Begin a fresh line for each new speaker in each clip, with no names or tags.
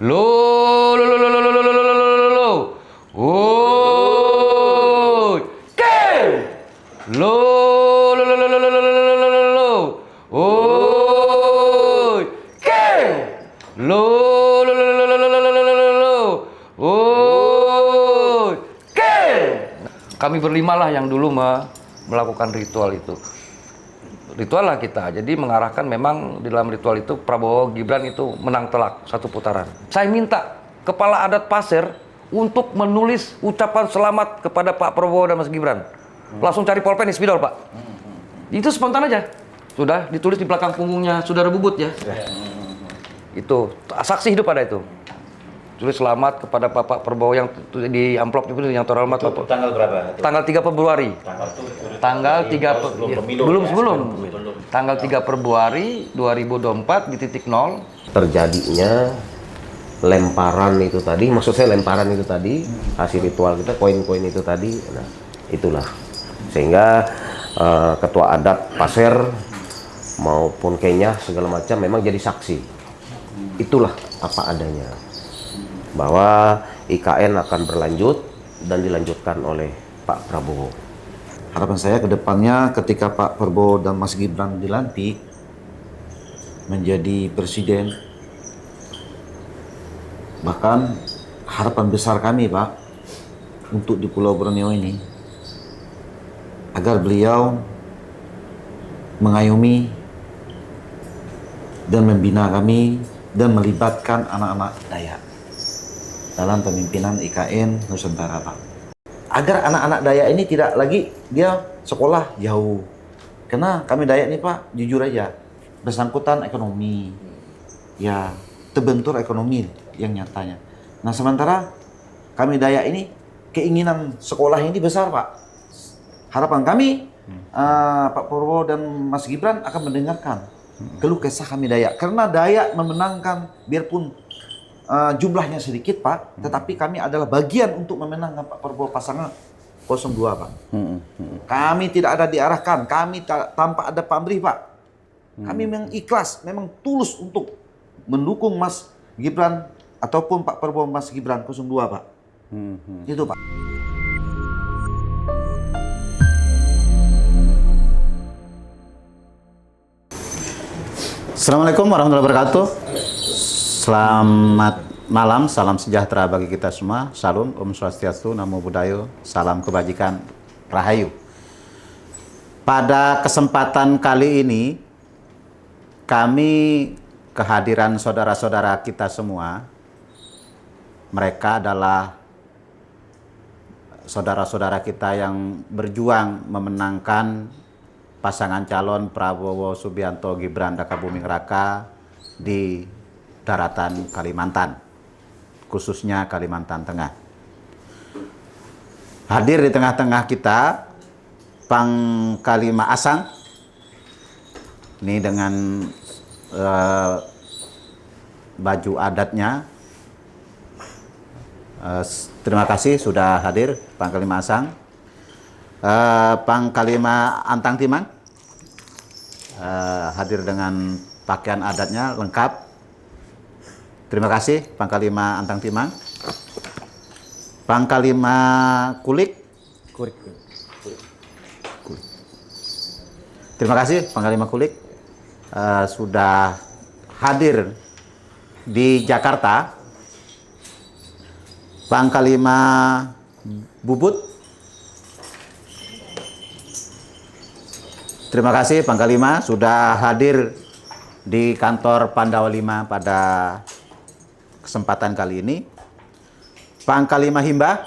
Lo, lo, lo, lo, lo, lo, lo, lo, lo, lo, lo, lo. Woi, ke. Lo, lo, lo, lo, lo, lo, lo, lo, lo, lo, lo. Woi, ke. Lo, lo, lo, lo, lo, lo, lo, lo, lo, lo, lo. Woi, ke. Kami berlima lah yang dulu melakukan ritual itu. Ritual lah kita, jadi mengarahkan memang di dalam ritual itu Prabowo Gibran itu menang telak satu putaran. Saya minta kepala adat Pasir untuk menulis ucapan selamat kepada Pak Prabowo dan Mas Gibran. Langsung cari pulpen di spidol, Pak. Itu spontan aja. Sudah ditulis di belakang punggungnya Saudara Bubut ya. Itu saksi hidup pada itu. Tulis selamat kepada Bapak Prabowo yang di amplop itu yang terhormat Bapak.
Tanggal berapa?
Tanggal 3 Februari.
Tanggal
3 belum. Tanggal 3 Februari 2024 di titik 0
terjadinya lemparan itu tadi, maksud saya lemparan itu tadi, hasil ritual kita, koin-koin itu tadi. Nah, itulah sehingga ketua adat Pasir maupun Kenya segala macam memang jadi saksi. Itulah apa adanya, bahwa IKN akan berlanjut dan dilanjutkan oleh Pak Prabowo.
Harapan saya ke depannya ketika Pak Prabowo dan Mas Gibran dilantik menjadi presiden, bahkan harapan besar kami Pak untuk di Pulau Borneo ini, agar beliau mengayomi dan membina kami dan melibatkan anak-anak Dayak dalam pemimpinan IKN Nusantara Pak. Agar anak-anak Dayak ini tidak lagi dia sekolah jauh. Karena kami Dayak ini Pak, jujur aja, bersangkutan ekonomi. Ya, terbentur ekonomi yang nyatanya. Nah, sementara kami Dayak ini keinginan sekolah ini besar Pak. Harapan kami Pak Prabowo dan Mas Gibran akan mendengarkan keluh kesah kami Dayak. Karena Dayak memenangkan biarpun jumlahnya sedikit Pak, tetapi kami adalah bagian untuk memenangkan Pak Prabowo pasangan 02 Pak. Kami tidak ada diarahkan, kami tanpa ada pamrih Pak. Kami memang ikhlas, memang tulus untuk mendukung Mas Gibran ataupun Pak Prabowo Mas Gibran 02 Pak. Itu Pak.
Assalamualaikum warahmatullahi wabarakatuh. Selamat malam, salam sejahtera bagi kita semua. Salam, Om Swastiastu, Namo Buddhaya, salam kebajikan, Rahayu. Pada kesempatan kali ini, kami kehadiran saudara-saudara kita semua. Mereka adalah saudara-saudara kita yang berjuang memenangkan pasangan calon Prabowo Subianto Gibran Rakabuming Raka di daratan Kalimantan, khususnya Kalimantan Tengah. Hadir di tengah-tengah kita Pangkalima Asang, ini dengan baju adatnya. Terima kasih sudah hadir Pangkalima Asang. Pangkalima Antang Timang hadir dengan pakaian adatnya lengkap. Terima kasih Pangkalima Antang Timang. Pangkalima Kulik. Terima kasih Pangkalima Kulik sudah hadir di Jakarta. Pangkalima Bubut. Terima kasih Pangkalima sudah hadir di kantor Pandawa 5 pada kesempatan kali ini. Pangkalima Himba.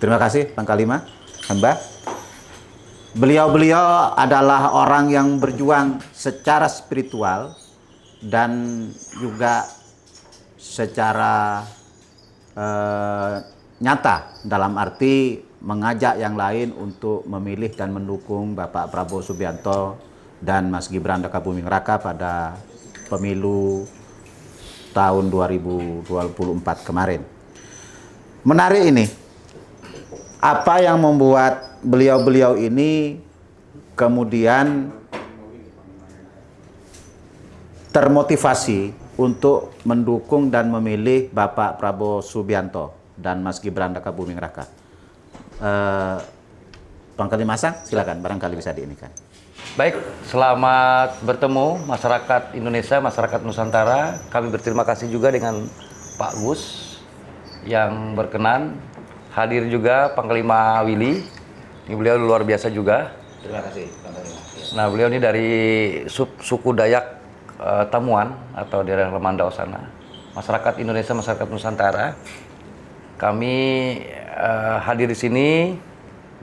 Terima kasih Pangkalima Himba. Beliau-beliau adalah orang yang berjuang secara spiritual dan juga secara nyata, dalam arti mengajak yang lain untuk memilih dan mendukung Bapak Prabowo Subianto dan Mas Gibran Rakabuming Raka pada pemilu tahun 2024 kemarin. Menarik ini, apa yang membuat beliau-beliau ini kemudian termotivasi untuk mendukung dan memilih Bapak Prabowo Subianto dan Mas Gibran Rakabuming Raka. Pangkali Masang, silakan, barangkali bisa diinikan.
Baik, selamat bertemu masyarakat Indonesia, masyarakat Nusantara. Kami berterima kasih juga dengan Pak Gus yang berkenan hadir juga, Panglima Willy. Ini beliau luar biasa juga.
Terima kasih, Panglima.
Nah, beliau ini dari suku Dayak Tamuan atau daerah Lemandau sana. Masyarakat Indonesia, masyarakat Nusantara. Kami hadir di sini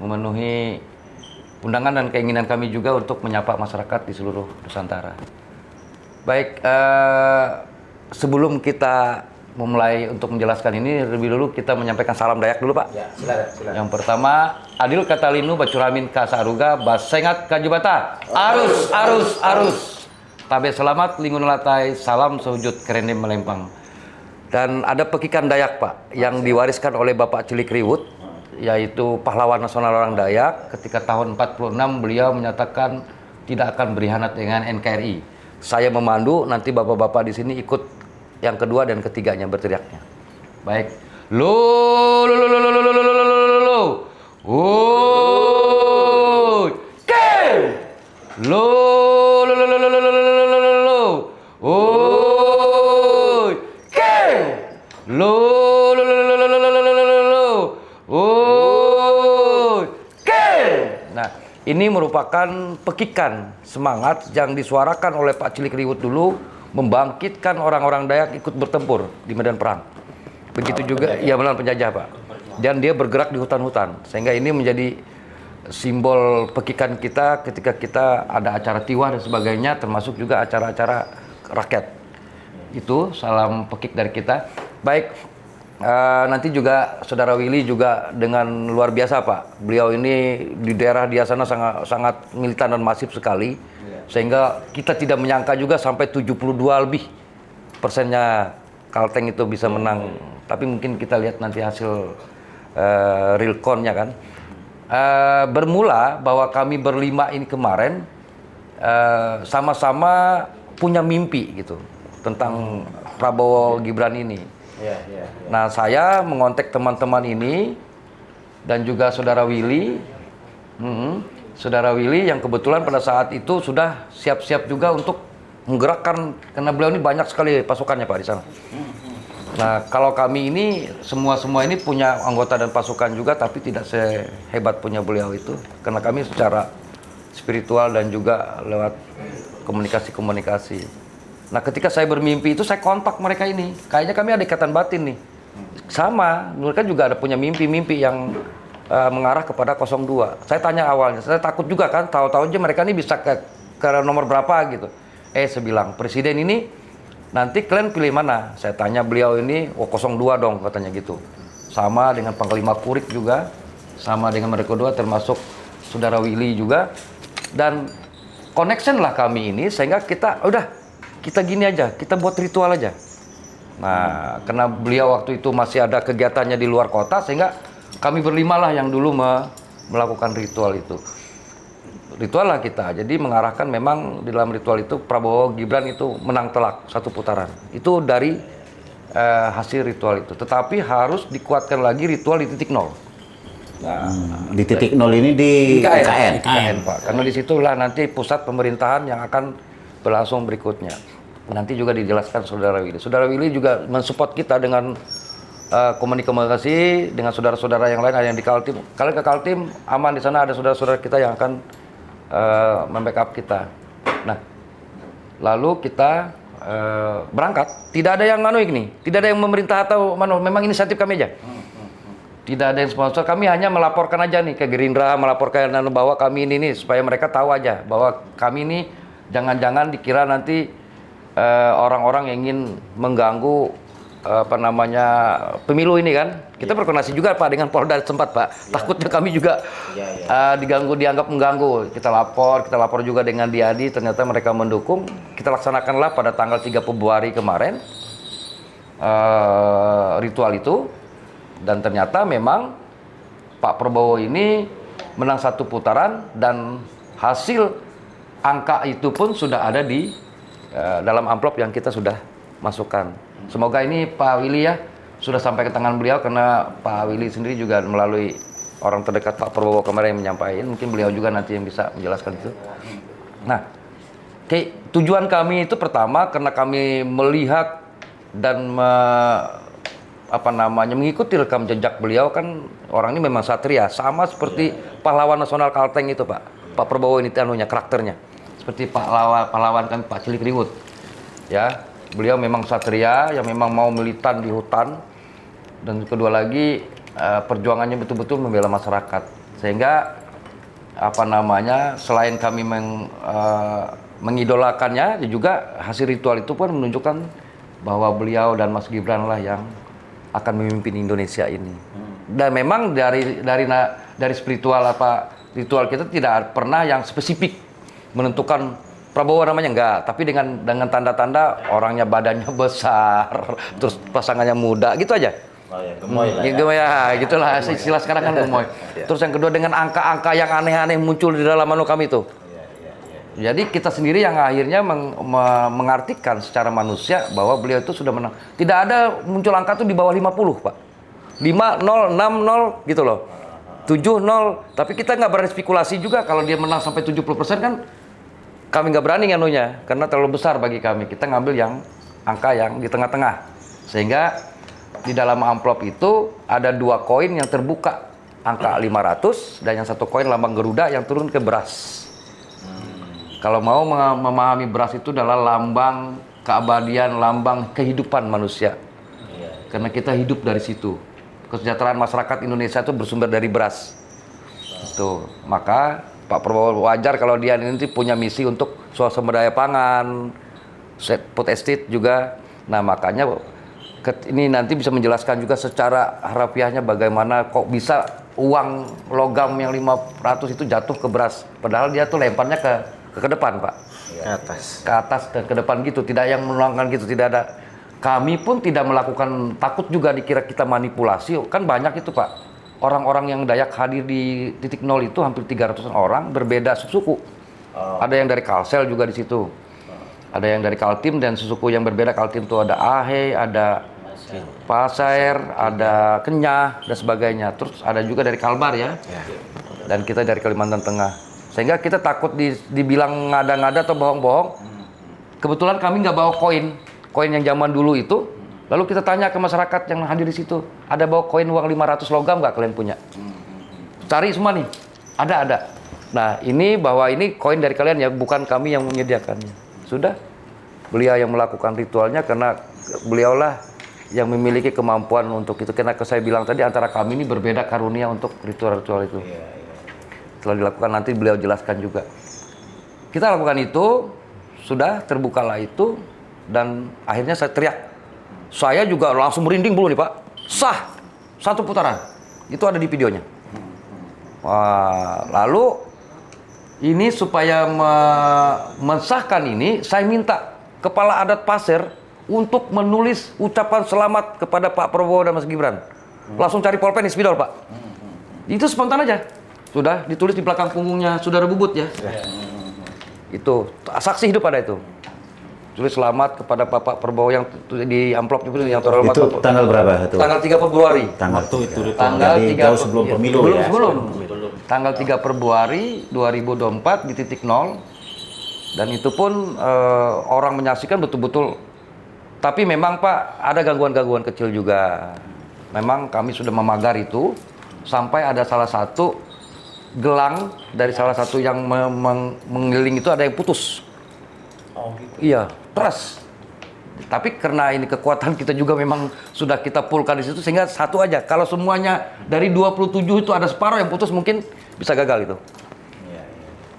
memenuhi undangan dan keinginan kami juga untuk menyapa masyarakat di seluruh Nusantara. Baik, sebelum kita memulai untuk menjelaskan ini, lebih dulu kita menyampaikan salam Dayak dulu, Pak.
Ya, silakan.
Yang pertama, Adil Katalinu Bacuramin Kasaruga Basengat Kajubata. Arus, arus, arus. Tabe selamat lingun latai, salam sewujud kerenem melempang. Dan ada pekikan Dayak, Pak, yang diwariskan oleh Bapak Cilik Riwut, yaitu pahlawan nasional orang Dayak. Ketika tahun 46 beliau menyatakan tidak akan berkhianat dengan NKRI. Saya memandu, nanti bapak-bapak di sini ikut yang kedua dan ketiganya berteriaknya. Baik. Lo lo lo lo lo lo lo lo lo lo lo. Woi. Ke. Lo lo lo lo lo lo lo lo lo lo lo. Woi. Ke. Lo lo lo lo lo lo lo lo lo lo. Woi. Ke. Nah, ini merupakan pekikan semangat yang disuarakan oleh Pak Cilik Riwut dulu, membangkitkan orang-orang Dayak ikut bertempur di medan perang. Begitu juga, ya melawan penjajah, Pak. Dan dia bergerak di hutan-hutan, sehingga ini menjadi simbol pekikan kita ketika kita ada acara tiwah dan sebagainya, termasuk juga acara-acara rakyat. Itu salam pekik dari kita. Baik, nanti juga Saudara Willy juga dengan luar biasa, Pak. Beliau ini di daerah dia sana sangat militan dan masif sekali. Sehingga kita tidak menyangka juga sampai 72 lebih persennya Kalteng itu bisa menang. Tapi mungkin kita lihat nanti hasil real count-nya kan. Bermula bahwa kami berlima ini kemarin sama-sama punya mimpi gitu tentang Prabowo Gibran ini. Nah, saya mengontak teman-teman ini dan juga Saudara Willy. Saudara Willy yang kebetulan pada saat itu sudah siap-siap juga untuk menggerakkan, karena beliau ini banyak sekali pasukannya, Pak, di sana. Nah, kalau kami ini semua ini punya anggota dan pasukan juga, tapi tidak sehebat punya beliau itu, karena kami secara spiritual dan juga lewat komunikasi. Nah, ketika saya bermimpi itu saya kontak mereka ini, kayaknya kami ada ikatan batin nih. Sama, mereka juga ada punya mimpi-mimpi yang mengarah kepada 02. Saya tanya awalnya, saya takut juga kan, tahu-tahu aja mereka ini bisa ke nomor berapa gitu. Saya bilang, presiden ini nanti kalian pilih mana? Saya tanya beliau ini, 02 dong katanya gitu. Sama dengan Panglima Kurik juga, sama dengan mereka dua termasuk Saudara Willy juga. Dan connection lah kami ini, sehingga kita gini aja, kita buat ritual aja. Nah, karena beliau waktu itu masih ada kegiatannya di luar kota, sehingga kami berlima lah yang dulu melakukan ritual itu. Ritual lah kita, jadi mengarahkan memang di dalam ritual itu Prabowo Gibran itu menang telak satu putaran. Itu dari hasil ritual itu. Tetapi harus dikuatkan lagi ritual di titik nol.
Nah, di titik nol ini di IKN,
Pak. Karena disitulah nanti pusat pemerintahan yang akan berlangsung berikutnya. Nanti juga dijelaskan Saudara Willy. Saudara Willy juga mensupport kita dengan komunikasi dengan saudara-saudara yang lain, ada yang di Kaltim. Kalian ke Kaltim aman, di sana ada saudara-saudara kita yang akan membackup kita. Nah, lalu kita berangkat. Tidak ada yang tidak ada yang memerintah atau memang inisiatif kami aja. Tidak ada yang sponsor, kami hanya melaporkan aja nih ke Gerindra, melaporkan bahwa kami ini supaya mereka tahu aja bahwa kami ini jangan-jangan dikira nanti orang-orang yang ingin mengganggu pemilu ini kan. Kita berkoordinasi juga, Pak, dengan Polda sempat, Pak. Takutnya kami juga dianggap mengganggu. Kita lapor juga dengan Diadi, ternyata mereka mendukung. Kita laksanakanlah pada tanggal 3 Februari kemarin ritual itu, dan ternyata memang Pak Prabowo ini menang satu putaran dan hasil angka itu pun sudah ada di dalam amplop yang kita sudah masukkan. Semoga ini Pak Willy ya sudah sampai ke tangan beliau, karena Pak Willy sendiri juga melalui orang terdekat Pak Prabowo kemarin yang menyampaikan, mungkin beliau juga nanti yang bisa menjelaskan itu. Nah, tujuan kami itu pertama karena kami melihat dan mengikuti rekam jejak beliau, kan orang ini memang satria, sama seperti pahlawan nasional Kalteng itu Pak Prabowo ini karakternya seperti pahlawan kami Pak Cilikriwut ya. Beliau memang satria yang memang mau militan di hutan, dan kedua lagi perjuangannya betul-betul membela masyarakat, sehingga selain kami mengidolakannya, juga hasil ritual itu pun menunjukkan bahwa beliau dan Mas Gibran lah yang akan memimpin Indonesia ini. Dan memang dari spiritual ritual kita tidak pernah yang spesifik menentukan Prabowo namanya, enggak, tapi dengan tanda-tanda orangnya badannya besar, terus pasangannya muda, gitu aja.
Oh ya, gemoy lah ya.
Gemoy ya, gitulah istilah sekarang kan gemoy. Terus yang kedua dengan angka-angka yang aneh-aneh muncul di dalam menu kami itu. Jadi kita sendiri yang akhirnya mengartikan secara manusia bahwa beliau itu sudah menang. Tidak ada muncul angka itu di bawah 50, Pak. 5-0, 6-0 gitu loh. 7-0, tapi kita nggak berani spekulasi juga kalau dia menang sampai 70% kan. Kami nggak berani nganunya, karena terlalu besar bagi kami. Kita ngambil yang angka yang di tengah-tengah. Sehingga di dalam amplop itu ada 2 koin yang terbuka, angka 500, dan yang 1 koin lambang Garuda yang turun ke beras. Kalau mau memahami beras itu adalah lambang keabadian, lambang kehidupan manusia. Karena kita hidup dari situ. Kesejahteraan masyarakat Indonesia itu bersumber dari beras. Itu. Maka Pak Prabowo wajar kalau dia nanti punya misi untuk swasembada pangan, food estate juga. Nah, makanya ini nanti bisa menjelaskan juga secara harafiahnya bagaimana kok bisa uang logam yang 500 itu jatuh ke beras. Padahal dia tuh lemparnya ke depan, Pak. Ke atas dan ke depan gitu, tidak yang menulangkan gitu, tidak ada. Kami pun tidak melakukan, takut juga dikira kita manipulasi. Kan banyak itu, Pak. Orang-orang yang Dayak hadir di titik nol itu hampir 300 orang, berbeda suku. Ada yang dari Kalsel juga di situ. Ada yang dari Kaltim dan suku yang berbeda. Kaltim itu ada Ahe, ada Pasair, ada Kenyah dan sebagainya. Terus ada juga dari Kalbar ya. Dan kita dari Kalimantan Tengah. Sehingga kita takut dibilang ngada-ngada atau bohong-bohong. Kebetulan kami nggak bawa koin yang zaman dulu itu. Lalu kita tanya ke masyarakat yang hadir di situ, ada bawa koin uang 500 logam nggak kalian punya? Cari semua nih, ada. Nah, ini bahwa ini koin dari kalian ya, bukan kami yang menyediakannya. Sudah, beliau yang melakukan ritualnya karena beliaulah yang memiliki kemampuan untuk itu. Karena saya bilang tadi antara kami ini berbeda karunia untuk ritual-ritual itu. Setelah dilakukan nanti beliau jelaskan juga. Kita lakukan itu, sudah terbukalah itu, dan akhirnya saya teriak. Saya juga langsung merinding dulu nih Pak. Sah, 1 putaran. Itu ada di videonya. Wah, lalu ini supaya mensahkan ini, saya minta Kepala Adat Pasir untuk menulis ucapan selamat kepada Pak Prabowo dan Mas Gibran. Langsung cari pulpen di spidol, Pak. Itu spontan aja. Sudah ditulis di belakang punggungnya Saudara Bubut ya. Itu saksi hidup ada itu. Tulis selamat kepada Bapak Prabowo yang di amplop itu yang terhormat.
Itu tanggal berapa itu?
Tanggal 3 Februari.
Tanggal 3 jauh sebelum pemilu ya.
Sebelum. Tanggal 3 Februari 2024 di titik nol. Dan itu pun orang menyaksikan betul-betul. Tapi memang Pak ada gangguan-gangguan kecil juga. Memang kami sudah memagar itu sampai ada salah satu gelang dari salah satu yang mengeliling itu ada yang putus.
Oh gitu.
Iya, keras. Tapi karena ini kekuatan kita juga memang sudah kita pulkan di situ sehingga satu aja. Kalau semuanya dari 27 itu ada separuh yang putus mungkin bisa gagal itu.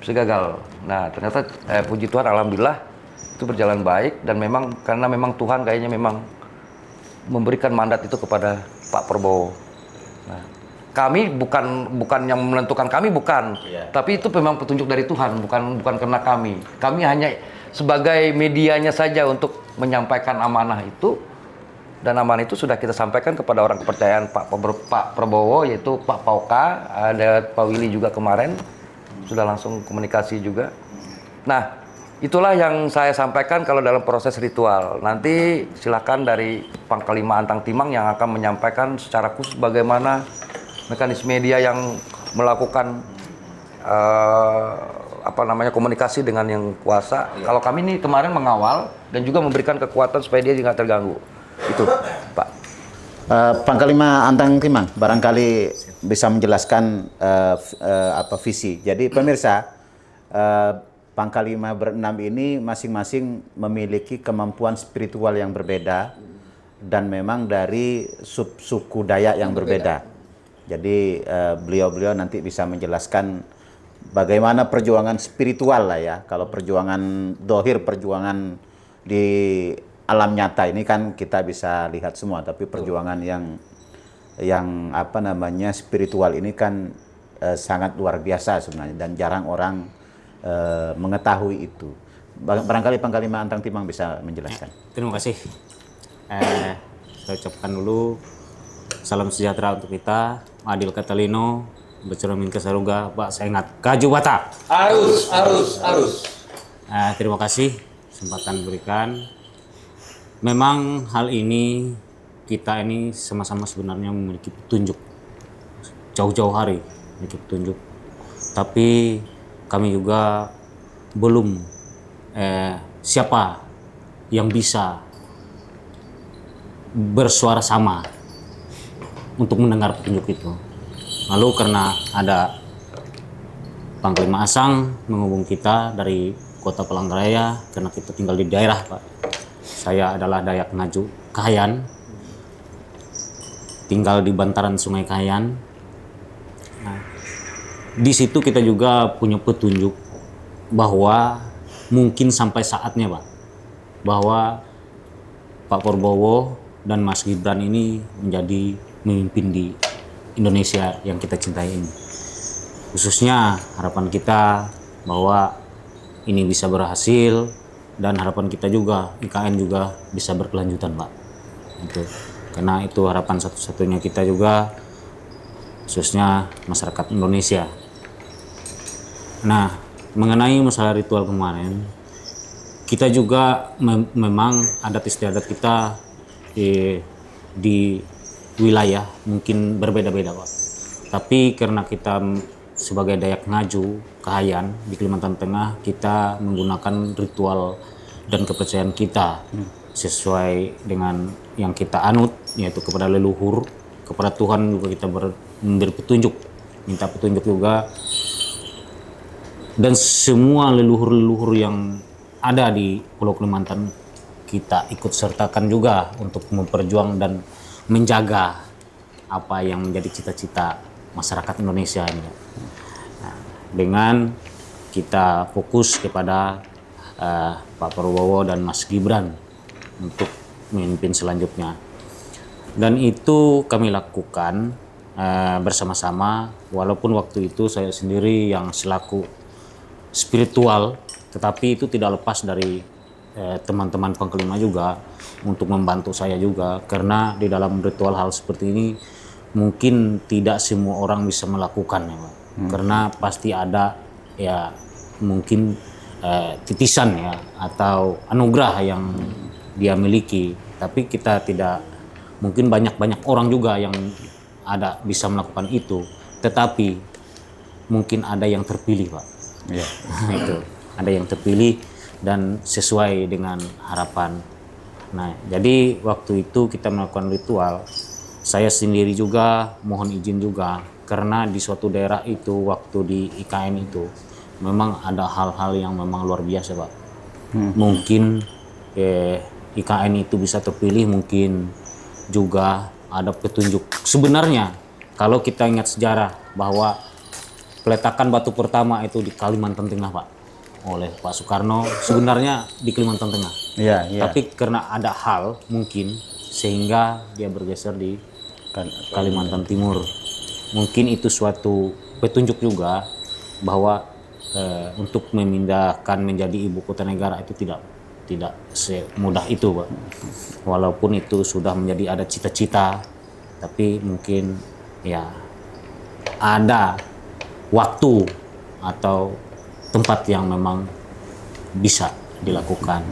Bisa gagal. Nah, ternyata puji Tuhan alhamdulillah itu berjalan baik dan memang karena memang Tuhan kayaknya memang memberikan mandat itu kepada Pak Prabowo. Nah, kami bukan yang menentukan kami bukan. Tapi itu memang petunjuk dari Tuhan, bukan karena kami. Kami hanya sebagai medianya saja untuk menyampaikan amanah itu, dan amanah itu sudah kita sampaikan kepada orang kepercayaan Pak Prabowo, yaitu Pak Pauka, ada Pak Willy juga kemarin sudah langsung komunikasi juga. Nah, itulah yang saya sampaikan kalau dalam proses ritual. Nanti silakan dari Panglima Antang Timang yang akan menyampaikan secara khusus bagaimana mekanisme dia yang melakukan komunikasi dengan yang kuasa. Kalau kami ini kemarin mengawal dan juga memberikan kekuatan supaya dia tidak terganggu. Itu, Pak.
Panglima Antang Timang barangkali bisa menjelaskan visi. Jadi pemirsa, Panglima berenam ini masing-masing memiliki kemampuan spiritual yang berbeda dan memang dari suku Dayak yang berbeda. Jadi beliau-beliau nanti bisa menjelaskan bagaimana perjuangan spiritual lah ya. Kalau perjuangan dohir, perjuangan di alam nyata ini kan kita bisa lihat semua, tapi perjuangan yang spiritual ini kan sangat luar biasa sebenarnya dan jarang orang mengetahui itu. Barangkali Panglima Antang Timang bisa menjelaskan.
Terima kasih. Saya ucapkan dulu salam sejahtera untuk kita, adil katalino, bercermin ke saruga, Pak Saingat Kaju Bata.
Arus.
Terima kasih kesempatan diberikan. Memang hal ini kita ini sama-sama sebenarnya memiliki petunjuk jauh-jauh hari memiliki petunjuk, tapi kami juga belum siapa yang bisa bersuara sama untuk mendengar petunjuk itu. Lalu karena ada Panglima Asang menghubung kita dari Kota Palangkaraya, karena kita tinggal di daerah, Pak. Saya adalah Dayak Ngaju Kahayan, tinggal di bantaran Sungai Kahayan. Nah, di situ kita juga punya petunjuk bahwa mungkin sampai saatnya, Pak, bahwa Pak Prabowo dan Mas Gibran ini menjadi pemimpin di Indonesia yang kita cintai ini. Khususnya harapan kita bahwa ini bisa berhasil, dan harapan kita juga IKN juga bisa berkelanjutan, Pak. Itu karena itu harapan satu-satunya kita juga, khususnya masyarakat Indonesia. Nah, mengenai masalah ritual kemarin, kita juga memang adat istiadat kita di wilayah mungkin berbeda-beda, Pak. Tapi karena kita sebagai Dayak Ngaju Kahayan di Kalimantan Tengah, kita menggunakan ritual dan kepercayaan kita sesuai dengan yang kita anut, yaitu kepada leluhur, kepada Tuhan juga kita memberi petunjuk, minta petunjuk juga, dan semua leluhur-leluhur yang ada di Pulau Kalimantan kita ikut sertakan juga untuk memperjuang dan menjaga apa yang menjadi cita-cita masyarakat Indonesia ini. Nah, dengan kita fokus kepada Pak Prabowo dan Mas Gibran untuk memimpin selanjutnya. Dan itu kami lakukan bersama-sama, walaupun waktu itu saya sendiri yang selaku spiritual, tetapi itu tidak lepas dari teman-teman Panglima juga untuk membantu saya juga, karena di dalam ritual hal seperti ini mungkin tidak semua orang bisa melakukan ya, Pak. Karena pasti ada ya mungkin titisan ya atau anugerah yang dia miliki, tapi kita tidak, mungkin banyak orang juga yang ada bisa melakukan itu, tetapi mungkin ada yang terpilih, Pak.
Ya.
Itu ada yang terpilih dan sesuai dengan harapan. Nah, jadi waktu itu kita melakukan ritual, saya sendiri juga mohon izin juga, karena di suatu daerah itu waktu di IKN itu memang ada hal-hal yang memang luar biasa, Pak. Mungkin IKN itu bisa terpilih, mungkin juga ada petunjuk. Sebenarnya kalau kita ingat sejarah bahwa peletakan batu pertama itu di Kalimantan Tengah, Pak, oleh Pak Soekarno, sebenarnya di Kalimantan Tengah.
Iya.
Tapi karena ada hal mungkin sehingga dia bergeser di Kalimantan Timur. Mungkin itu suatu petunjuk juga bahwa untuk memindahkan menjadi ibu kota negara itu tidak semudah itu, Pak. Walaupun itu sudah menjadi ada cita-cita, tapi mungkin ya ada waktu atau tempat yang memang bisa dilakukan.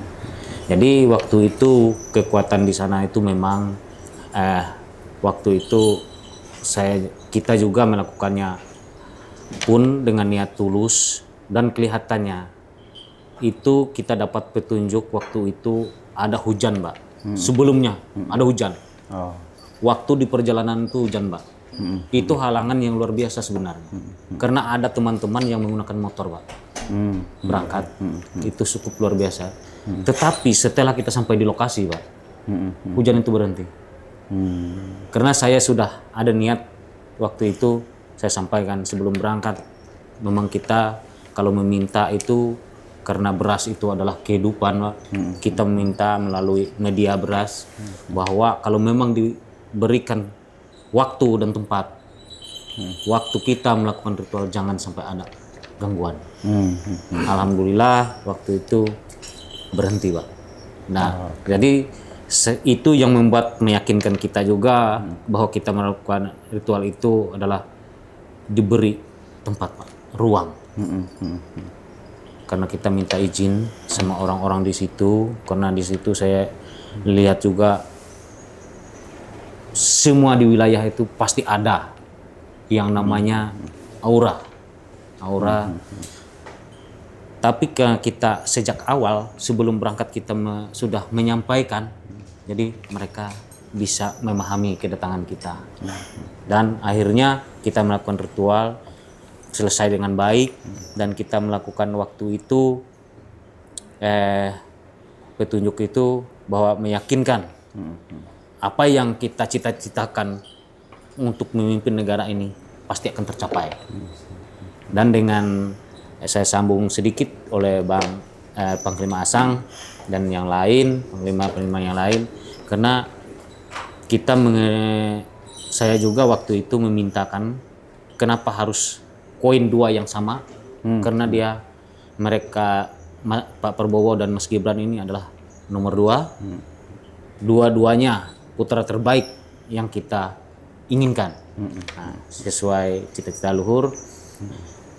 Jadi waktu itu kekuatan di sana itu memang waktu itu kita juga melakukannya pun dengan niat tulus, dan kelihatannya itu kita dapat petunjuk waktu itu ada hujan, Mbak. Sebelumnya ada hujan. Waktu di perjalanan itu hujan, Mbak. Itu halangan yang luar biasa sebenarnya. Karena ada teman-teman yang menggunakan motor, Pak. Berangkat. Itu cukup luar biasa. Tetapi setelah kita sampai di lokasi, Pak, hujan itu berhenti. Karena saya sudah ada niat waktu itu, saya sampaikan sebelum berangkat, memang kita kalau meminta itu karena beras itu adalah kehidupan, Pak. Kita meminta melalui media beras bahwa kalau memang diberikan waktu dan tempat, waktu kita melakukan ritual jangan sampai ada gangguan. Alhamdulillah waktu itu berhenti, Pak. Nah, jadi itu yang membuat meyakinkan kita juga bahwa kita melakukan ritual itu adalah diberi tempat, Pak, ruang. Karena kita minta izin sama orang-orang di situ, karena di situ saya lihat juga semua di wilayah itu pasti ada yang namanya aura. Tapi kita sejak awal sebelum berangkat kita sudah menyampaikan, jadi mereka bisa memahami kedatangan kita. Dan akhirnya kita melakukan ritual selesai dengan baik, dan kita melakukan waktu itu petunjuk itu bahwa meyakinkan apa yang kita cita-citakan untuk memimpin negara ini pasti akan tercapai. Dan dengan saya sambung sedikit oleh Bang Panglima Asang dan yang lain, Panglima yang lain, karena saya juga waktu itu memintakan kenapa harus koin 2 yang sama, karena mereka Pak Prabowo dan Mas Gibran ini adalah nomor 2, dua-duanya putra terbaik yang kita inginkan, nah, sesuai cita-cita luhur.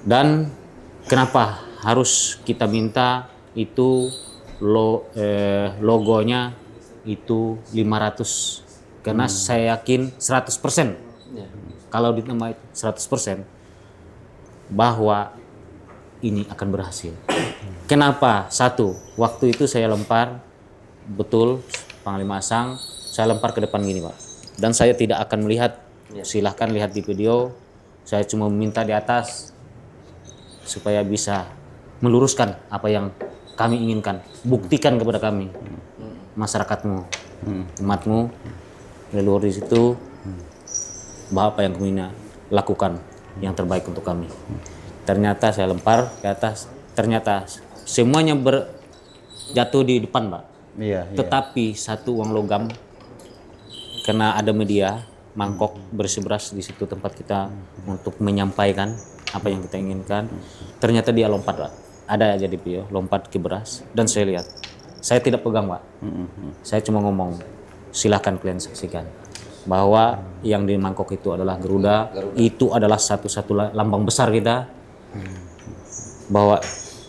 Dan kenapa harus kita minta itu logonya itu 500, karena saya yakin 100%, kalau ditambah 100%, bahwa ini akan berhasil. Kenapa? Satu, waktu itu saya lempar, betul Panglima Asang, saya lempar ke depan gini, Pak. Dan saya tidak akan melihat, silahkan lihat di video, saya cuma meminta di atas supaya bisa meluruskan apa yang kami inginkan. Buktikan kepada kami, masyarakatmu, umatmu, leluhur di situ, bahwa apa yang kami lakukan yang terbaik untuk kami. Ternyata saya lempar ke atas, ternyata semuanya jatuh di depan, Pak. Tetapi satu uang logam, karena ada media mangkok berisi beras di situ tempat kita untuk menyampaikan apa yang kita inginkan, ternyata dia lompat, Pak. Ada aja di video, lompat ke beras, dan saya lihat. Saya tidak pegang, Pak. Saya cuma ngomong, silahkan kalian saksikan bahwa yang di mangkok itu adalah Garuda. Itu adalah satu-satu lambang besar kita, bahwa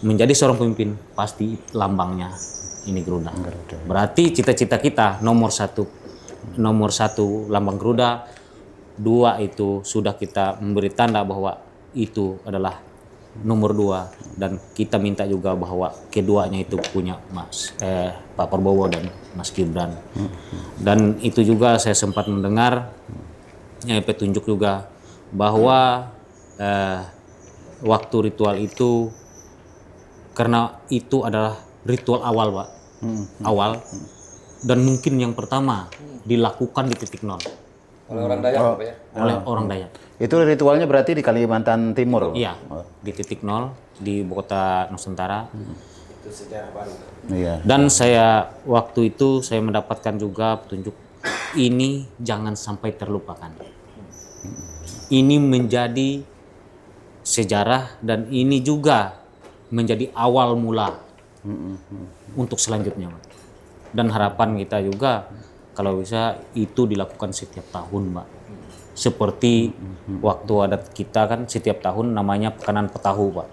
menjadi seorang pemimpin pasti lambangnya ini Garuda. Berarti cita-cita kita nomor satu lambang Garuda, 2 itu sudah kita memberi tanda bahwa itu adalah nomor 2, dan kita minta juga bahwa keduanya itu punya Pak Prabowo dan Mas Gibran. Dan itu juga saya sempat mendengar petunjuk juga bahwa waktu ritual itu, karena itu adalah ritual awal, Pak, awal, dan mungkin yang pertama dilakukan di titik 0
oleh orang Dayak, Pak, ya?
oleh orang Dayak.
Itu ritualnya berarti di Kalimantan Timur?
Iya, di titik 0 di ibu kota Nusantara.
Itu sejarah baru.
Iya.
Dan saya waktu itu saya mendapatkan juga petunjuk ini jangan sampai terlupakan. Ini menjadi sejarah, dan ini juga menjadi awal mula untuk selanjutnya. Dan harapan kita juga kalau bisa itu dilakukan setiap tahun, Mbak. Seperti waktu adat kita kan setiap tahun namanya Pekanan Petahu, Pak.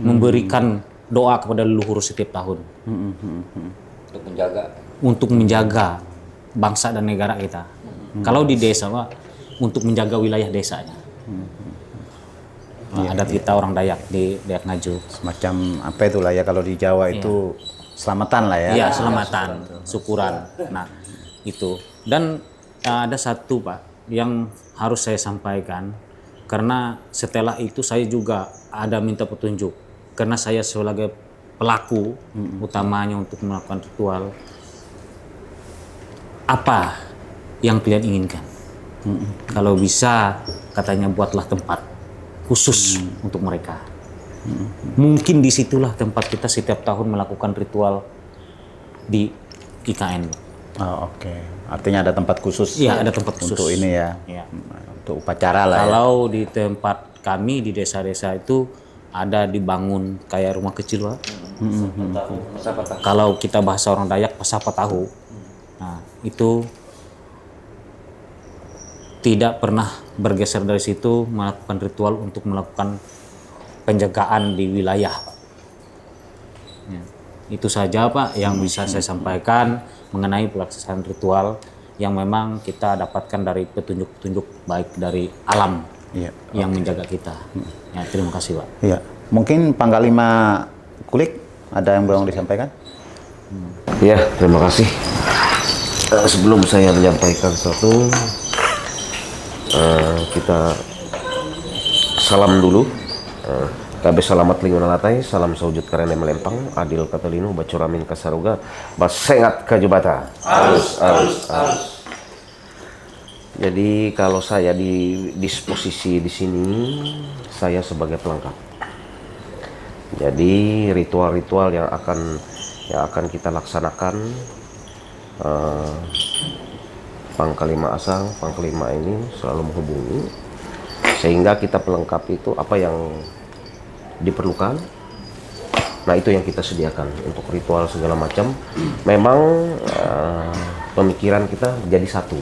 Memberikan doa kepada leluhur setiap tahun
Untuk menjaga.
untuk menjaga bangsa dan negara kita. Kalau di desa Pak, untuk menjaga wilayah desanya. Adat kita orang Dayak di Dayak Ngaju.
Semacam apa itulah ya kalau di Jawa itu selamatan lah ya.
Iya, selamatan, syukuran. Nah, itu. Dan ada satu Pak yang harus saya sampaikan, karena setelah itu saya juga ada minta petunjuk. Karena saya sebagai pelaku utamanya untuk melakukan ritual, apa yang kalian inginkan? Kalau bisa, katanya buatlah tempat khusus untuk mereka. Mungkin disitulah tempat kita setiap tahun melakukan ritual di IKN.
Oh, oke. Artinya ada tempat khusus.
Iya, ada tempat khusus.
Untuk ini ya.
Iya.
Untuk upacara lah ya.
Kalau di tempat kami di desa-desa itu ada dibangun kayak rumah kecil Pak. Kalau kita bahasa orang Dayak pasapa tahu. Nah, itu tidak pernah bergeser dari situ melakukan ritual untuk melakukan penjagaan di wilayah Pak. Ya, itu saja Pak yang bisa saya sampaikan mengenai pelaksanaan ritual yang memang kita dapatkan dari petunjuk-petunjuk baik dari alam yang menjaga kita. Ya, terima kasih Pak.
Iya. Mungkin Panglima Kulik ada yang belum disampaikan?
Ya, terima kasih. Sebelum saya menyampaikan sesuatu, kita salam dulu. Kabe salamat lingun alatai, salam saujud karena melempang, adil katalino, bacuramin kasaruga, basengat kajubata. Arus. Jadi kalau saya di disposisi di sini, saya sebagai pelengkap. Jadi ritual-ritual yang akan kita laksanakan, Panglima Asang, Panglima ini selalu menghubungi, sehingga kita pelengkap itu apa yang diperlukan. Nah, itu yang kita sediakan untuk ritual segala macam. Memang pemikiran kita jadi satu.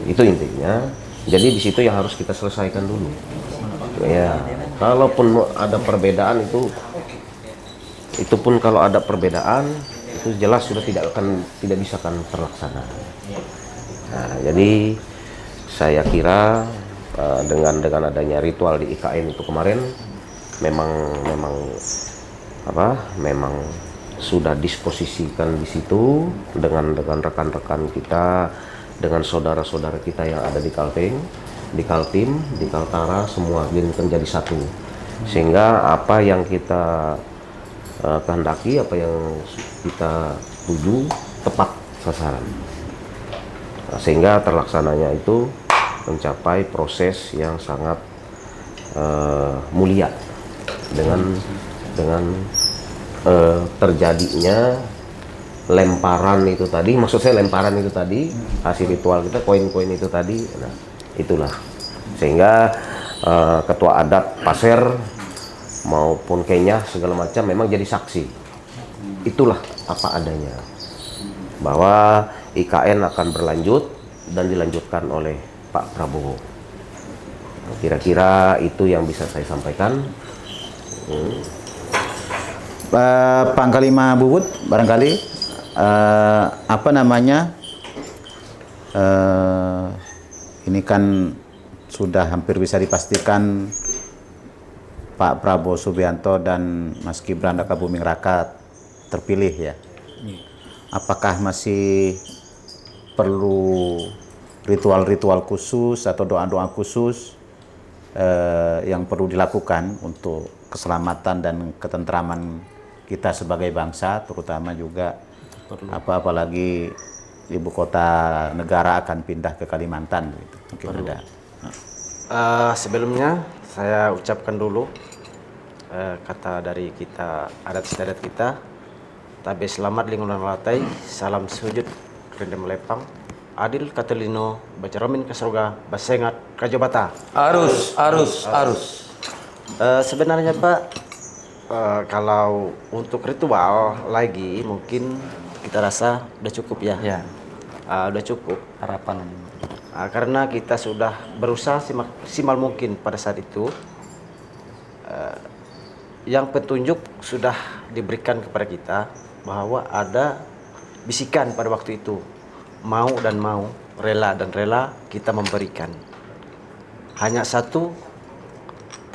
Itu intinya. Jadi di situ yang harus kita selesaikan dulu. Ya, kalaupun ada perbedaan itu pun kalau ada perbedaan itu jelas sudah tidak bisa terlaksana. Nah, jadi saya kira dengan adanya ritual di IKN itu kemarin memang sudah disposisikan di situ dengan rekan-rekan kita, dengan saudara-saudara kita yang ada di Kalteng, di Kaltim, di Kaltara, semua jadi satu. Sehingga apa yang kita kehendaki, apa yang kita tuju tepat sasaran. Nah, sehingga terlaksananya itu mencapai proses yang sangat mulia dengan terjadinya lemparan itu tadi, maksud saya lemparan itu tadi, hasil ritual kita, koin-koin itu tadi. Nah, itulah sehingga ketua adat Pasir maupun Kenya segala macam memang jadi saksi. Itulah apa adanya, bahwa IKN akan berlanjut dan dilanjutkan oleh Pak Prabowo. Kira-kira itu yang bisa saya sampaikan.
Panglima Bubut barangkali ini kan sudah hampir bisa dipastikan Pak Prabowo Subianto dan Mas Gibran Rakabuming Raka terpilih ya. Apakah masih perlu ritual-ritual khusus atau doa-doa khusus yang perlu dilakukan untuk keselamatan dan ketentraman kita sebagai bangsa, terutama juga apalagi ibu kota negara akan pindah ke Kalimantan gitu. Mungkin ada.
Sebelumnya saya ucapkan dulu kata dari kita, adat istiadat kita, tabe selamat lingkungan latai, salam sujud rendem lepang, adil katelino, bacaramin kasaruga, basengat kajabata.
Arus.
Sebenarnya Pak, kalau untuk ritual lagi mungkin kita rasa udah cukup ya. Udah cukup
Harapan.
karena kita sudah berusaha semaksimal mungkin pada saat itu. yang petunjuk sudah diberikan kepada kita bahwa ada bisikan pada waktu itu, mau dan mau, rela dan rela kita memberikan. Hanya satu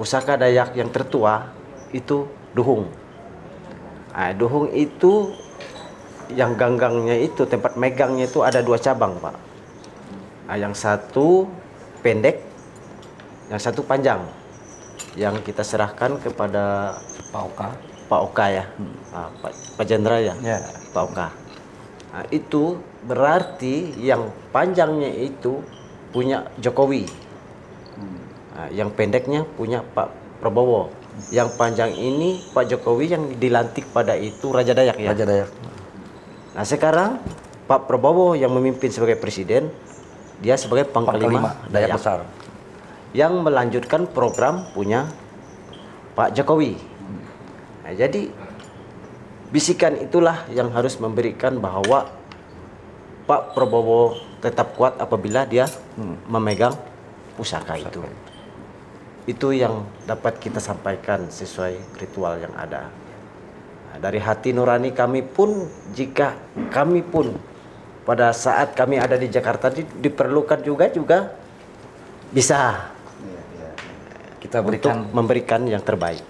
pusaka Dayak yang tertua itu Duhung. Nah, Duhung itu yang ganggangnya itu, tempat megangnya itu ada 2 cabang, Pak. Nah, yang satu pendek, yang satu panjang. Yang kita serahkan kepada Pak Oka ya, Pak Jendra ya, Pak Oka. Nah, itu berarti yang panjangnya itu punya Jokowi, nah, yang pendeknya punya Pak Prabowo. Yang panjang ini Pak Jokowi, yang dilantik pada itu Raja Dayak ya.
Raja Dayak.
Nah sekarang Pak Prabowo yang memimpin sebagai presiden, dia sebagai Panglima
Dayak besar.
yang melanjutkan program punya Pak Jokowi. Nah, jadi bisikan itulah yang harus memberikan bahwa Pak Prabowo tetap kuat apabila dia memegang pusaka itu. Itu yang dapat kita sampaikan sesuai ritual yang ada. Nah, dari hati nurani kami pun, jika kami pun pada saat kami ada di Jakarta diperlukan juga bisa
Kita berikan
untuk memberikan yang terbaik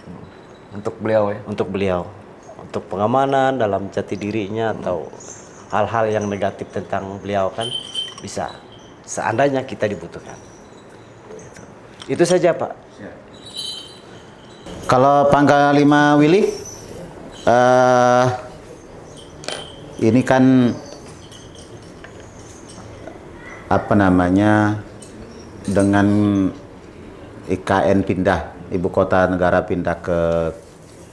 untuk beliau ya.
untuk pengamanan dalam jati dirinya atau hal-hal yang negatif tentang beliau kan bisa seandainya kita dibutuhkan. Itu saja Pak.
Kalau Panglima Willy, ini kan apa namanya, dengan IKN pindah, ibu kota negara pindah ke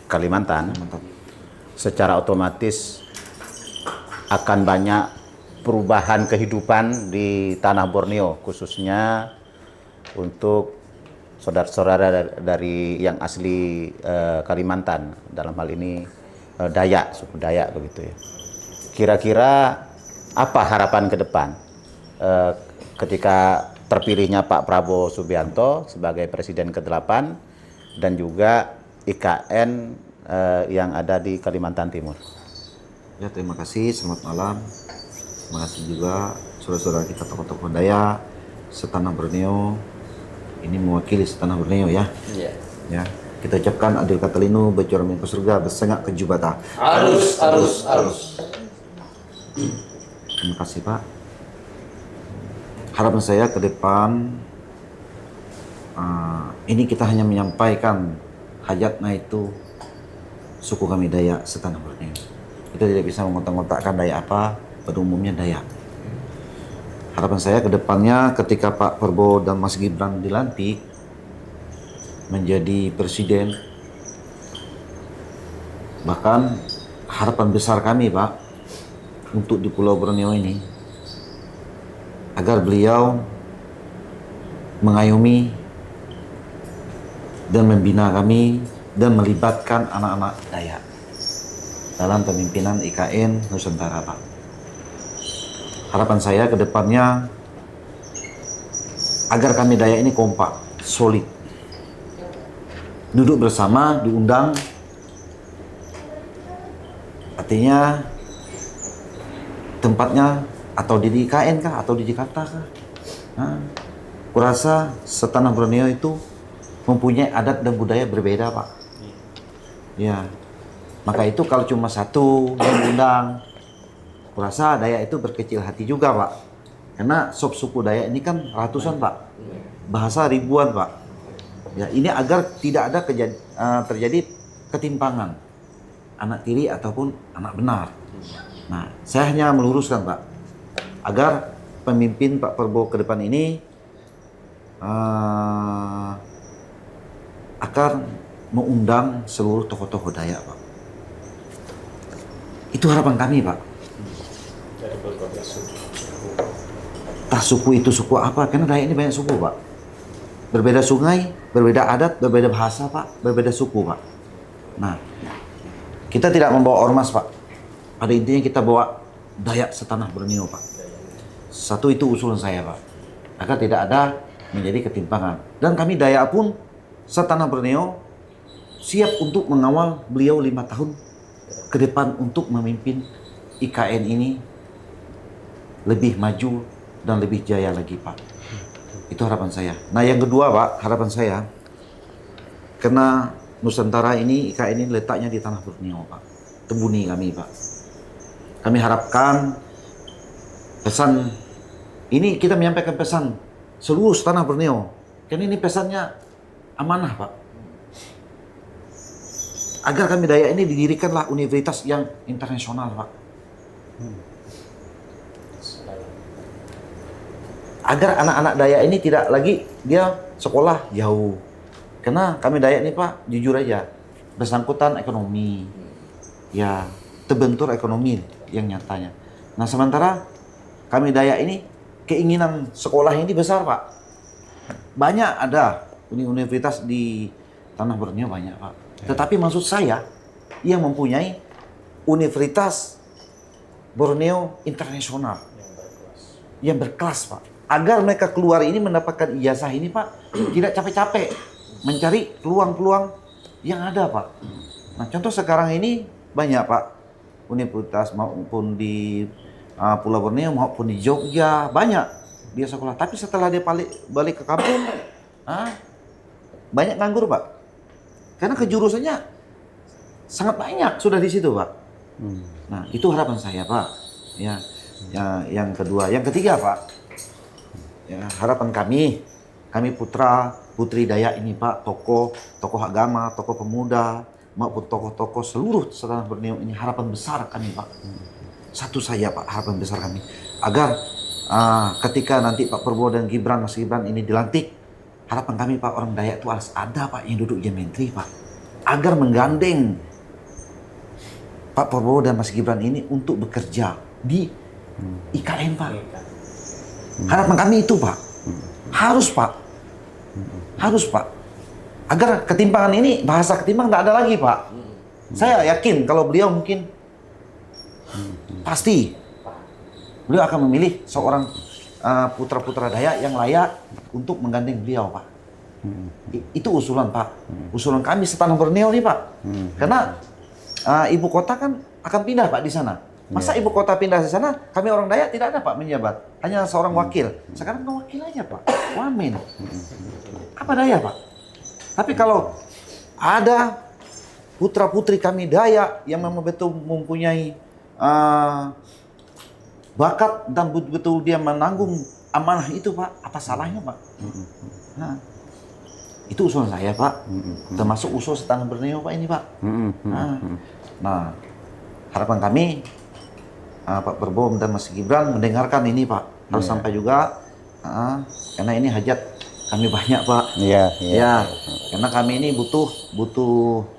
Kalimantan, secara otomatis akan banyak perubahan kehidupan di tanah Borneo, khususnya untuk saudara-saudara dari yang asli Kalimantan, dalam hal ini Dayak, suku Dayak begitu ya. Kira-kira apa harapan ke depan ketika terpilihnya Pak Prabowo Subianto sebagai Presiden ke-8 dan juga IKN yang ada di Kalimantan Timur?
Ya, terima kasih, selamat malam. Terima kasih juga saudara-saudara kita tokoh-tokoh Dayak setanah Borneo. Ini mewakili setanah Borneo ya.
Iya.
Ya, kita ucapkan adil katalinu berjuara ke surga bersengak ke jubata.
Arus, arus, arus.
Terima kasih Pak. Harapan saya ke depan ini kita hanya menyampaikan hajatnya itu suku kami Dayak setanah Borneo. Kita tidak bisa mengotak-ngotakkan Dayak apa, pada umumnya Dayak. Harapan saya ke depannya ketika Pak Prabowo dan Mas Gibran dilantik menjadi presiden, bahkan harapan besar kami Pak untuk di Pulau Borneo ini, agar beliau mengayomi dan membina kami dan melibatkan anak-anak Dayak dalam pemimpinan IKN Nusantara Pak. Harapan saya ke depannya agar kami Dayak ini kompak, solid, duduk bersama, diundang, artinya tempatnya atau di IKN kah atau di Jakarta kah? Nah, kurasa setanah Borneo itu mempunyai adat dan budaya berbeda Pak. Ya, maka itu kalau cuma satu yang diundang, kurasa Dayak itu berkecil hati juga Pak. Karena sub suku Dayak ini kan ratusan Pak, bahasa ribuan Pak. Ya, ini agar tidak ada terjadi ketimpangan anak tiri ataupun anak benar. Nah, saya hanya meluruskan Pak, agar pemimpin Pak Prabowo ke depan ini akan mengundang seluruh tokoh-tokoh Dayak Pak. Itu harapan kami Pak. Entah suku itu suku apa, karena Dayak ini banyak suku Pak. Berbeda sungai, berbeda adat, berbeda bahasa Pak, berbeda suku Pak. Nah, kita tidak membawa ormas Pak. Pada intinya kita bawa Dayak setanah Borneo Pak. Satu itu usulan saya Pak, agar tidak ada menjadi ketimpangan. Dan kami Dayak pun setanah Borneo siap untuk mengawal beliau 5 tahun ke depan untuk memimpin IKN ini lebih maju dan lebih jaya lagi, Pak. Itu harapan saya. Nah, yang kedua, Pak, harapan saya, karena Nusantara ini, IKN ini letaknya di tanah Borneo, Pak. Tebuni kami, Pak. Kami harapkan pesan ini, kita menyampaikan pesan seluruh tanah Borneo. Karena ini pesannya amanah, Pak. Agar kami Dayak ini didirikanlah universitas yang internasional, Pak. Agar anak-anak Dayak ini tidak lagi dia sekolah jauh. Karena kami Dayak ini, Pak, jujur aja, bersangkutan ekonomi. Ya, terbentur ekonomi yang nyatanya. Nah, sementara kami Dayak ini keinginan sekolah ini besar, Pak. Banyak ada universitas di tanah Borneo, banyak, Pak. Tetapi maksud saya, yang mempunyai universitas Borneo internasional yang berkelas, Pak. Agar mereka keluar ini mendapatkan ijazah ini, Pak, tidak capek-capek mencari peluang-peluang yang ada, Pak. Nah, contoh sekarang ini banyak, Pak, universitas maupun di Pulau Borneo maupun di Jogja, banyak dia sekolah. Tapi setelah dia balik ke kampung, banyak nganggur, Pak. Karena kejurusannya sangat banyak sudah di situ, Pak. Nah, itu harapan saya, Pak. Ya, yang kedua, yang ketiga, Pak. Ya, harapan kami putra putri Dayak ini, Pak, tokoh agama, tokoh pemuda maupun tokoh-tokoh seluruh tanah Borneo ini, harapan besar kami, Pak. Satu saya, Pak, harapan besar kami agar ketika nanti Pak Prabowo dan Mas Gibran ini dilantik, harapan kami, Pak, orang Dayak itu harus ada, Pak, yang duduk jadi menteri, Pak, agar menggandeng Pak Prabowo dan Mas Gibran ini untuk bekerja di IKN, Pak. Harapan kami itu, Pak. Harus, Pak. Harus, Pak. Agar ketimpangan ini, bahasa ketimpangan tidak ada lagi, Pak. Saya yakin kalau beliau mungkin pasti beliau akan memilih seorang putra-putra Dayak yang layak untuk menggandeng beliau, Pak. Itu usulan, Pak. Usulan kami setanah Borneo nih, Pak. Karena ibu kota kan akan pindah, Pak, di sana. Masa ibu kota pindah di sana, kami orang Dayak tidak ada, Pak, menjabat. Hanya seorang wakil. Sekarang kan wakil aja, Pak. Wamen. Apa daya, Pak? Tapi kalau ada putra-putri kami Dayak yang memang betul mempunyai bakat dan betul-betul dia menanggung amanah itu, Pak, apa salahnya, Pak? Nah, itu usulan saya, Pak. Termasuk usul setanah Borneo, Pak, ini, Pak. Nah, harapan kami Pak Prabowo dan Mas Gibran mendengarkan ini, Pak. Harus sampai juga, karena ini hajat kami banyak, Pak. Ya, karena kami ini butuh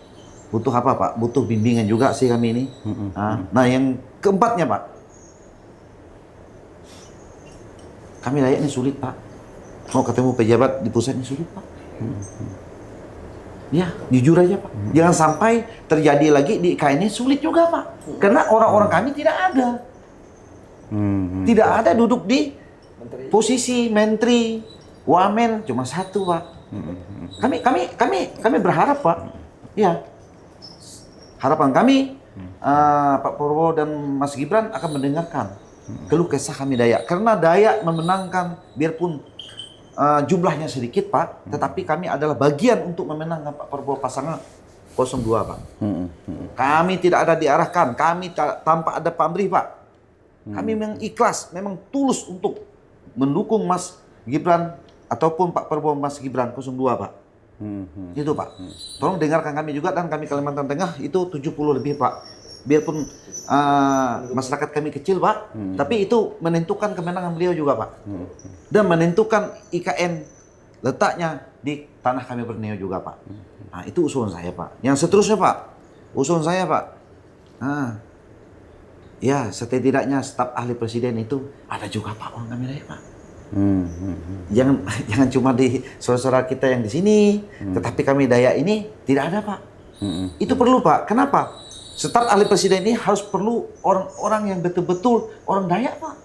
apa, Pak? Butuh bimbingan juga sih kami ini. Nah, yang keempatnya, Pak, kami Dayak ini sulit, Pak. Mau ketemu pejabat di pusat ini sulit, Pak. Ya, jujur aja, Pak. Jangan sampai terjadi lagi di IKN ini sulit juga, Pak. Karena orang-orang kami tidak ada. Tidak ada duduk di posisi menteri, wamen, cuma satu, Pak. Kami berharap, Pak. Ya. Harapan kami Pak Prabowo dan Mas Gibran akan mendengarkan keluh kesah kami Dayak. Karena Dayak memenangkan, biarpun jumlahnya sedikit, Pak, tetapi kami adalah bagian untuk memenangkan Pak Prabowo pasangan 02, Pak. Kami tidak ada diarahkan, kami tanpa ada pamrih, Pak. Kami memang ikhlas, memang tulus untuk mendukung Mas Gibran ataupun Pak Prabowo Mas Gibran 02, Pak. Itu, Pak. Tolong dengarkan kami juga, dan kami Kalimantan Tengah itu 70 lebih, Pak. Biarpun masyarakat kami kecil, Pak, tapi itu menentukan kemenangan beliau juga, Pak. Dan menentukan IKN letaknya di tanah kami Borneo juga, Pak. Nah, itu usulan saya, Pak. Yang seterusnya, Pak, usulan saya, Pak, ya setidaknya staf ahli presiden itu ada juga, Pak, orang kami Dayak, Pak. Jangan cuma di saudara-saudara kita yang di sini, tetapi kami Dayak ini tidak ada, Pak. Itu perlu, Pak. Kenapa? Staf ahli presiden ini harus perlu orang-orang yang betul-betul orang Dayak, Pak.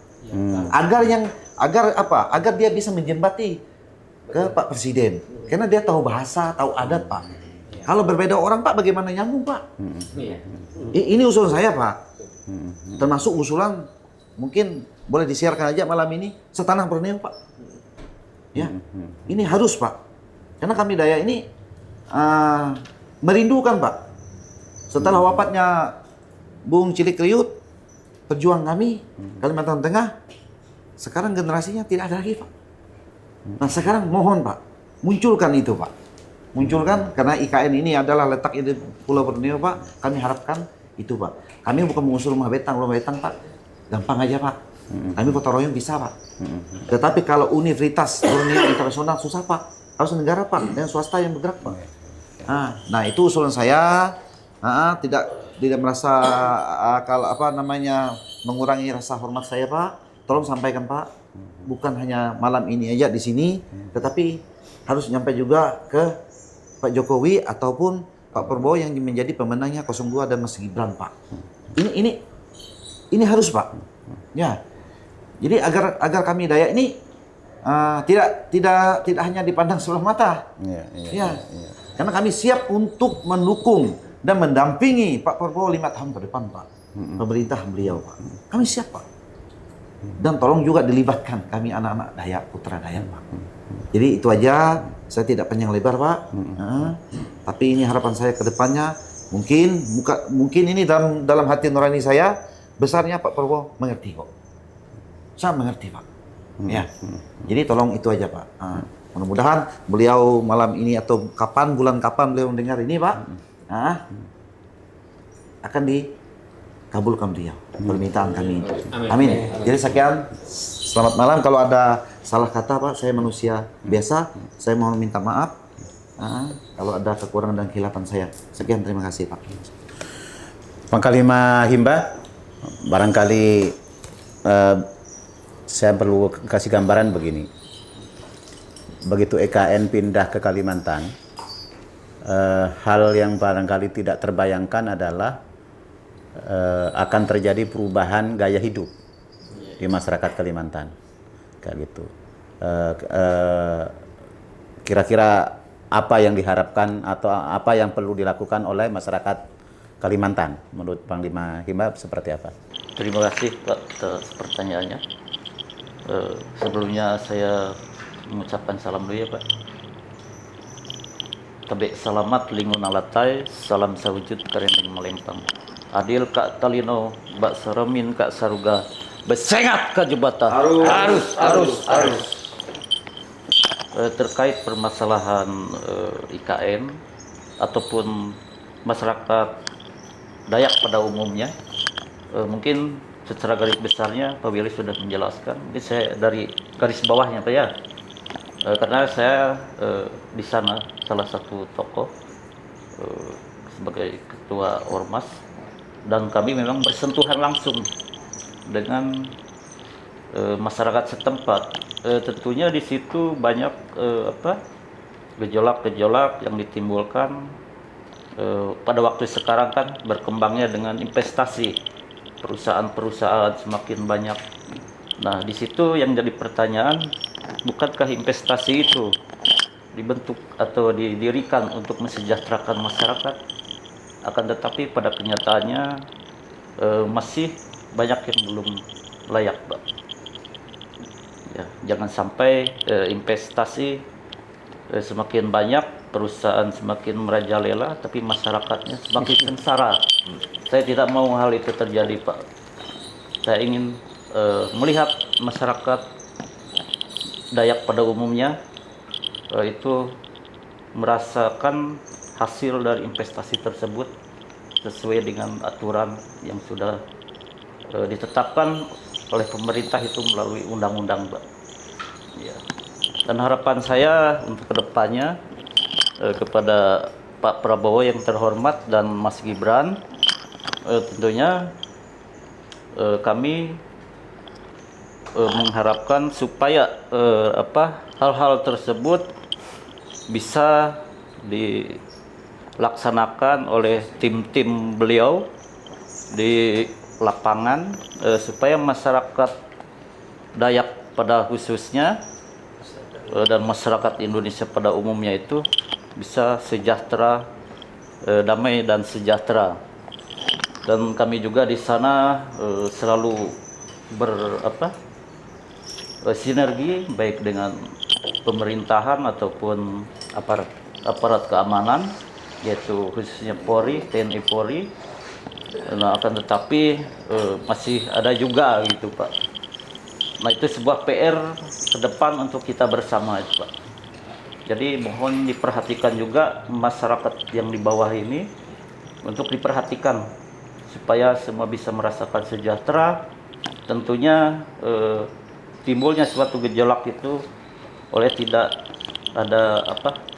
Agar dia bisa menjembati ke Pak Presiden. Karena dia tahu bahasa, tahu adat, Pak. Kalau berbeda orang Pak, bagaimana nyambung Pak? Ini usulan saya Pak. Termasuk usulan mungkin boleh disiarkan aja malam ini setanah Borneo Pak. Ya, ini harus Pak. Karena kami Dayak ini merindukan Pak. Setelah wafatnya Bung Cilik Riut, pejuang kami Kalimantan Tengah, sekarang generasinya tidak ada lagi Pak. Nah sekarang mohon Pak, munculkan itu Pak. Munculkan, karena IKN ini adalah letak di Pulau Borneo Pak, kami harapkan itu Pak. Kami bukan mengusul rumah betang Pak, gampang aja Pak. Kami gotong royong bisa Pak. Tetapi kalau universitas Borneo internasional susah Pak, harus negara Pak, dan swasta yang bergerak Pak. Nah itu usulan saya, tidak merasa kalau mengurangi rasa hormat saya Pak. Tolong sampaikan Pak, bukan hanya malam ini aja di sini, tetapi harus nyampe juga ke Pak Jokowi ataupun Pak Prabowo yang menjadi pemenangnya 02 dan Mas Gibran Pak. Ini harus Pak. Ya. Jadi agar kami Dayak ini tidak hanya dipandang sebelah mata. Ya. Karena kami siap untuk mendukung dan mendampingi Pak Prabowo 5 tahun ke depan Pak. Pemerintah beliau Pak. Kami siap Pak. Dan tolong juga dilibatkan kami anak-anak Dayak, putra Dayak Pak. Jadi itu aja, saya tidak panjang lebar Pak. Tapi ini harapan saya ke depannya, mungkin ini dalam hati nurani saya, besarnya Pak Prabowo mengerti kok. Saya mengerti Pak. Ya. Jadi tolong itu aja Pak. Mudah-mudahan beliau malam ini atau bulan kapan beliau mendengar ini Pak, akan dikabulkan beliau permintaan kami. Amin. Jadi sekian, selamat malam. Kalau ada salah kata Pak, saya manusia biasa, saya mohon minta maaf. Kalau ada kekurangan dan kehilapan saya. Sekian, terima kasih Pak.
Panglima Himba, barangkali saya perlu kasih gambaran begini. Begitu EKN pindah ke Kalimantan, hal yang barangkali tidak terbayangkan adalah akan terjadi perubahan gaya hidup di masyarakat Kalimantan, kayak gitu. Kira-kira apa yang diharapkan atau apa yang perlu dilakukan oleh masyarakat Kalimantan menurut Panglima Himba seperti apa?
Terima kasih Pak atas pertanyaannya. Sebelumnya saya mengucapkan salam dulu ya Pak. Tabek selamat lingun alatai, salam sawujud karendeng melempang. Adil kak talino, bak seremin kak saruga, besengat kak jubata. Arus. Terkait permasalahan IKN ataupun masyarakat Dayak pada umumnya, mungkin secara garis besarnya Pak Willy sudah menjelaskan. Ini saya dari garis bawahnya Pak ya. Karena saya di sana salah satu tokoh sebagai ketua Ormas, dan kami memang bersentuhan langsung dengan masyarakat setempat. Tentunya di situ banyak gejolak-gejolak yang ditimbulkan pada waktu sekarang kan berkembangnya dengan investasi, perusahaan-perusahaan semakin banyak. Nah di situ yang jadi pertanyaan, bukankah investasi itu dibentuk atau didirikan untuk mensejahterakan masyarakat? Akan tetapi pada kenyataannya masih banyak yang belum layak, Pak. Ya, jangan sampai investasi semakin banyak, perusahaan semakin merajalela, tapi masyarakatnya semakin sengsara. Saya tidak mau hal itu terjadi, Pak. Saya ingin melihat masyarakat Dayak pada umumnya itu merasakan hasil dari investasi tersebut sesuai dengan aturan yang sudah ditetapkan oleh pemerintah itu melalui undang-undang, Pak. Ya. Dan harapan saya untuk kedepannya kepada Pak Prabowo yang terhormat dan Mas Gibran, tentunya kami mengharapkan supaya hal-hal tersebut bisa dilaksanakan oleh tim-tim beliau di lapangan supaya masyarakat Dayak pada khususnya dan masyarakat Indonesia pada umumnya itu bisa sejahtera damai dan sejahtera. Dan kami juga di sana selalu sinergi baik dengan pemerintahan ataupun aparat keamanan, yaitu khususnya Polri, TNI Polri. Nah, akan tetapi masih ada juga gitu Pak. Nah, itu sebuah PR ke depan untuk kita bersama itu Pak. Jadi mohon diperhatikan juga masyarakat yang di bawah ini untuk diperhatikan supaya semua bisa merasakan sejahtera. Tentunya timbulnya suatu gejolak itu oleh tidak ada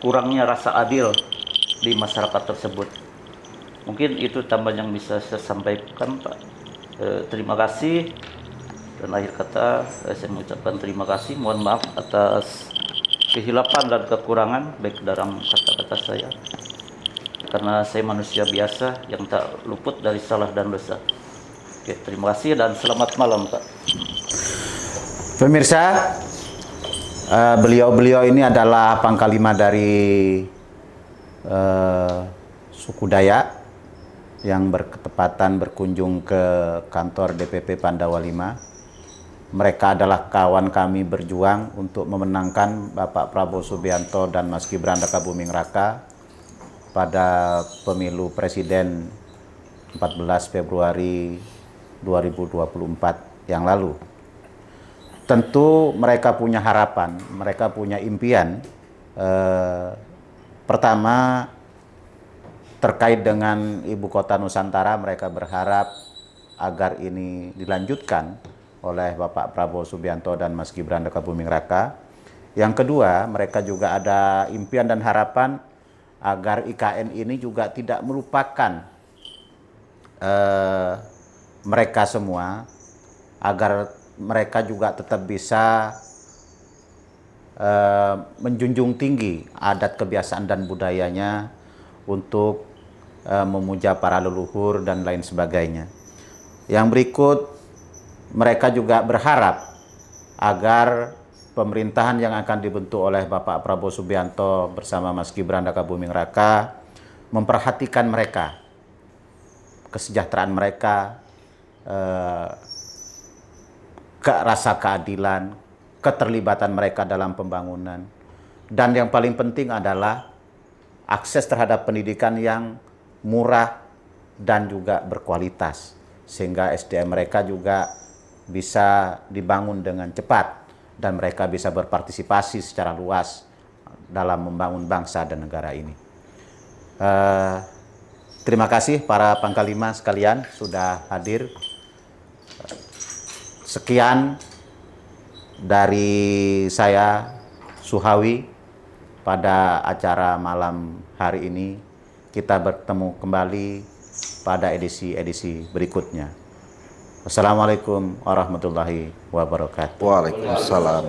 kurangnya rasa adil di masyarakat tersebut. Mungkin itu tambahan yang bisa saya sampaikan Pak. Terima kasih, dan akhir kata saya mengucapkan terima kasih. Mohon maaf atas kehilapan dan kekurangan baik dalam kata-kata saya, karena saya manusia biasa yang tak luput dari salah dan dosa. Oke, terima kasih dan selamat malam Pak.
Pemirsa, beliau-beliau ini adalah Pangkalima dari suku Dayak yang berketepatan berkunjung ke kantor DPP Pandawa 5. Mereka adalah kawan kami berjuang untuk memenangkan Bapak Prabowo Subianto dan Mas Gibran Rakabuming Raka pada pemilu presiden 14 Februari 2024 yang lalu. Tentu mereka punya harapan, mereka punya impian. Pertama, terkait dengan Ibu Kota Nusantara, mereka berharap agar ini dilanjutkan oleh Bapak Prabowo Subianto dan Mas Gibran Rakabuming Raka. Yang kedua, mereka juga ada impian dan harapan agar IKN ini juga tidak melupakan mereka semua, agar mereka juga tetap bisa menjunjung tinggi adat kebiasaan dan budayanya untuk memuja para leluhur dan lain sebagainya. Yang berikut, mereka juga berharap agar pemerintahan yang akan dibentuk oleh Bapak Prabowo Subianto bersama Mas Gibran Rakabuming Raka memperhatikan mereka, kesejahteraan mereka, rasa keadilan, keterlibatan mereka dalam pembangunan, dan yang paling penting adalah akses terhadap pendidikan yang murah dan juga berkualitas, sehingga SDM mereka juga bisa dibangun dengan cepat dan mereka bisa berpartisipasi secara luas dalam membangun bangsa dan negara ini. Terima kasih para Pangkalima sekalian sudah hadir. Sekian dari saya, Suhawi, pada acara malam hari ini. Kita bertemu kembali pada edisi-edisi berikutnya. Wassalamualaikum warahmatullahi wabarakatuh.
Waalaikumsalam.